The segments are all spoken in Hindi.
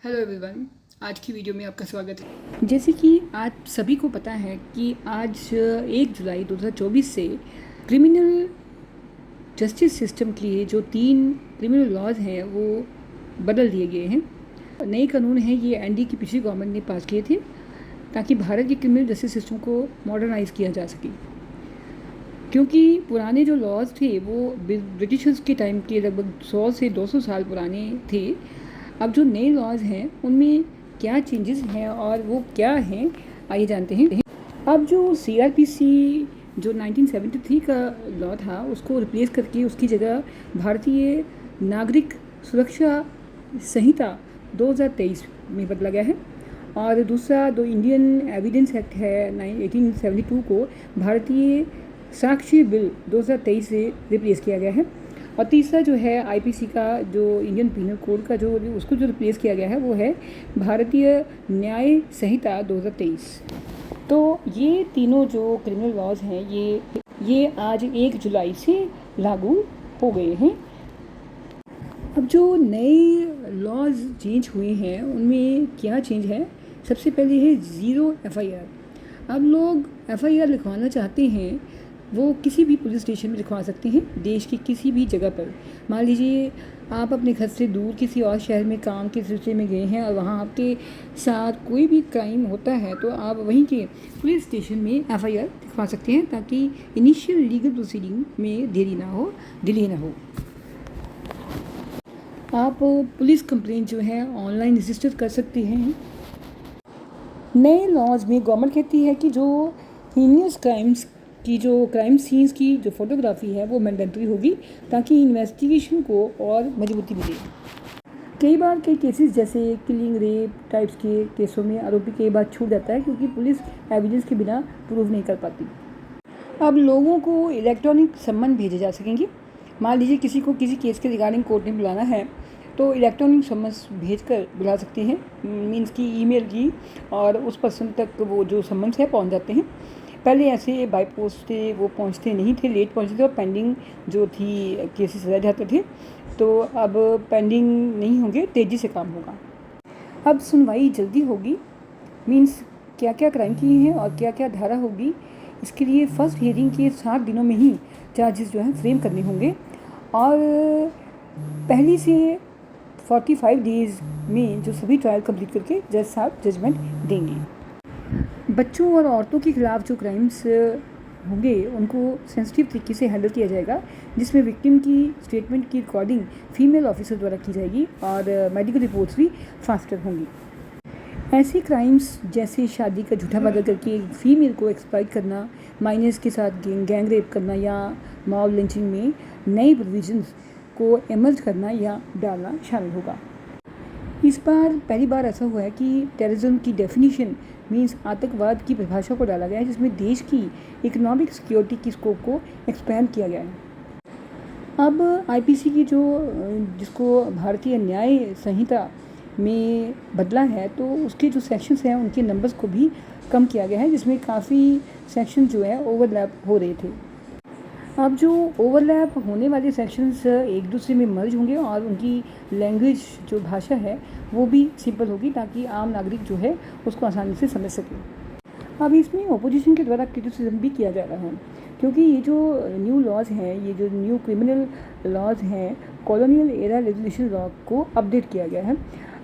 हेलो एवरीवन, आज की वीडियो में आपका स्वागत है। जैसे कि आज सभी को पता है कि आज 1 जुलाई 2024 से क्रिमिनल जस्टिस सिस्टम के लिए जो 3 क्रिमिनल लॉज हैं वो बदल दिए गए हैं। नए कानून हैं, ये एनडी की पिछली गवर्नमेंट ने पास किए थे ताकि भारत के क्रिमिनल जस्टिस सिस्टम को मॉडर्नाइज किया जा सके। क्योंकि पुराने जो लॉज थे वो ब्रिटिशर्स के टाइम के लगभग 100 से 200 साल पुराने थे। अब जो नए लॉज हैं उनमें क्या चेंजेस हैं और वो क्या हैं, आइए जानते हैं। अब जो सीआरपीसी जो 1973 का लॉ था उसको रिप्लेस करके उसकी जगह भारतीय नागरिक सुरक्षा संहिता 2023 में बदला गया है। और दूसरा जो इंडियन एविडेंस एक्ट है 1872 को भारतीय साक्ष्य बिल 2023 से रिप्लेस किया गया है। और तीसरा जो है आईपीसी का जो इंडियन पीनल कोड का जो उसको जो रिप्लेस किया गया है वो है भारतीय न्याय संहिता 2023। तो ये तीनों जो क्रिमिनल लॉज हैं ये आज 1 जुलाई से लागू हो गए हैं। अब जो नए लॉज चेंज हुए हैं उनमें क्या चेंज है, सबसे पहले है ज़ीरो एफआईआर। अब लोग एफआईआर लिखवाना चाहते हैं वो किसी भी पुलिस स्टेशन में लिखवा सकते हैं, देश की किसी भी जगह पर। मान लीजिए आप अपने घर से दूर किसी और शहर में काम के सिलसिले में गए हैं और वहाँ आपके साथ कोई भी क्राइम होता है तो आप वहीं के पुलिस स्टेशन में एफआईआर लिखवा सकते हैं ताकि इनिशियल लीगल प्रोसीडिंग में देरी ना हो, डिले ना हो। आप पुलिस कंप्लेंट जो है ऑनलाइन रजिस्टर कर सकते हैं। नए लॉज में गवर्नमेंट कहती है कि जो हीनियस क्राइम्स की जो क्राइम सीन्स की जो फोटोग्राफी है वो मैंडेटरी होगी ताकि इन्वेस्टिगेशन को और मजबूती मिले। कई बार कई केसेस जैसे किलिंग, रेप टाइप्स के केसों में आरोपी कई बार छूट जाता है क्योंकि पुलिस एविडेंस के बिना प्रूव नहीं कर पाती। अब लोगों को इलेक्ट्रॉनिक सम्मन भेजे जा सकेंगे। मान लीजिए किसी को किसी केस के रिगार्डिंग कोर्ट में बुलाना है तो इलेक्ट्रॉनिक सम्मन भेज कर बुला सकते हैं, मीन्स की ईमेल की, और उस पर्सन तक वो जो सम्मन है पहुंच जाते हैं। पहले ऐसे बाई पोस्ट थे, वो पहुंचते नहीं थे, लेट पहुंचते थे और पेंडिंग जो थी केसेस रह जाते थे। तो अब पेंडिंग नहीं होंगे, तेज़ी से काम होगा। अब सुनवाई जल्दी होगी, मीन्स क्या क्या क्राइम किए हैं और क्या क्या धारा होगी, इसके लिए फर्स्ट हियरिंग के 7 दिनों में ही चार्जेस जो हैं फ्रेम करने होंगे और पहली से 45 डेज़ में जो सभी ट्रायल कंप्लीट करके जज साहब जजमेंट देंगे। बच्चों और औरतों के खिलाफ जो क्राइम्स होंगे उनको सेंसिटिव तरीके से हैंडल किया जाएगा, जिसमें विक्टिम की स्टेटमेंट की रिकॉर्डिंग फीमेल ऑफिसर द्वारा की जाएगी और मेडिकल रिपोर्ट्स भी फास्टर होंगी। ऐसे क्राइम्स जैसे शादी का झूठा वादा करके फीमेल को एक्सप्लॉइट करना, माइनर्स के साथ गैंग रेप करना या मॉब लिंचिंग में नए प्रोविजंस को एमर्ज करना या डालना शामिल होगा। इस बार पहली बार ऐसा हुआ है कि टेररिज्म की डेफिनेशन मीन्स आतंकवाद की परिभाषा को डाला गया है, जिसमें देश की इकोनॉमिक सिक्योरिटी की स्कोप को एक्सपैंड किया गया है। अब आईपीसी की जिसको भारतीय न्याय संहिता में बदला है तो उसके जो सेक्शंस हैं उनके नंबर्स को भी कम किया गया है, जिसमें काफ़ी सेक्शन जो है ओवरलैप हो रहे थे। अब जो ओवरलैप होने वाले सेक्शंस एक दूसरे में मर्ज होंगे और उनकी लैंग्वेज जो भाषा है वो भी सिंपल होगी ताकि आम नागरिक जो है उसको आसानी से समझ सके। अब इसमें ओपोजिशन के द्वारा क्रिटिसिज्म भी किया जा रहा है क्योंकि ये जो न्यू लॉज हैं, ये जो न्यू क्रिमिनल लॉज हैं, कॉलोनियल एरा रेगुलेशन लॉ को अपडेट किया गया है।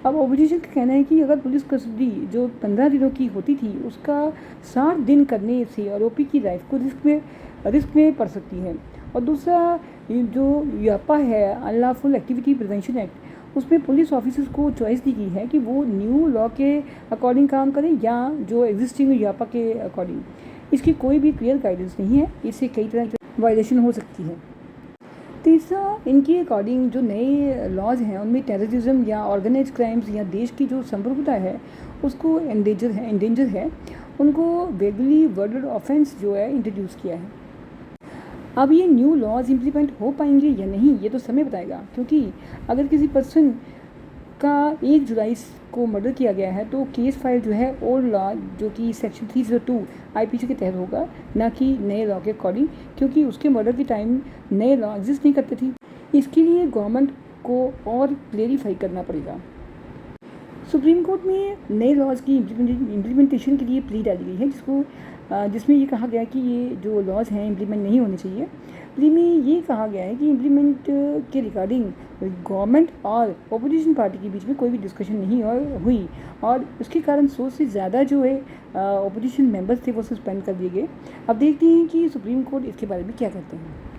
अब ओपोजिशन का कहना है कि अगर पुलिस कस्टडी जो 15 दिनों की होती थी उसका 60 दिन करने से आरोपी की लाइफ को रिस्क में पड़ सकती है। और दूसरा जो यापा है, अनलॉफुल एक्टिविटी प्रिवेंशन एक्ट, उसमें पुलिस ऑफिसर्स को चॉइस दी गई है कि वो न्यू लॉ के अकॉर्डिंग काम करें या जो एग्जिस्टिंग यापा के अकॉर्डिंग। इसकी कोई भी क्लियर गाइडेंस नहीं है, इससे कई तरह की वायलेशन हो सकती है। तीसरा, इनके अकॉर्डिंग जो नए लॉज हैं उनमें टेररिज्म या ऑर्गेनाइज क्राइम्स या देश की जो संप्रभुता है उसको एंडेंजर है, उनको वेगली वर्डेड ऑफेंस जो है इंट्रोड्यूस किया है। अब ये न्यू लॉज इम्प्लीमेंट हो पाएंगे या नहीं ये तो समय बताएगा, क्योंकि अगर किसी पर्सन का 1 जुलाई को मर्डर किया गया है तो केस फाइल जो है ओल्ड लॉ जो कि सेक्शन 302 आईपीसी के तहत होगा, ना कि नए लॉ के अकॉर्डिंग, क्योंकि उसके मर्डर के टाइम नए लॉ एग्जिस्ट नहीं करते थे। इसके लिए गवर्नमेंट को और क्लेरिफाई करना पड़ेगा। सुप्रीम कोर्ट में नए लॉज की इम्प्लीमेंटेशन के लिए प्ली डाली गई है, जिसमें ये कहा गया है कि ये जो लॉज हैं इम्प्लीमेंट नहीं होने चाहिए। प्ली में ये कहा गया है कि इम्प्लीमेंट के रिगार्डिंग गवर्नमेंट और अपोजिशन पार्टी के बीच में कोई भी डिस्कशन नहीं हुई, और उसके कारण 100 से ज़्यादा जो है अपोजिशन मेंबर्स थे वो सस्पेंड कर दिए गए। अब देखते हैं कि सुप्रीम कोर्ट इसके बारे में क्या कहते हैं।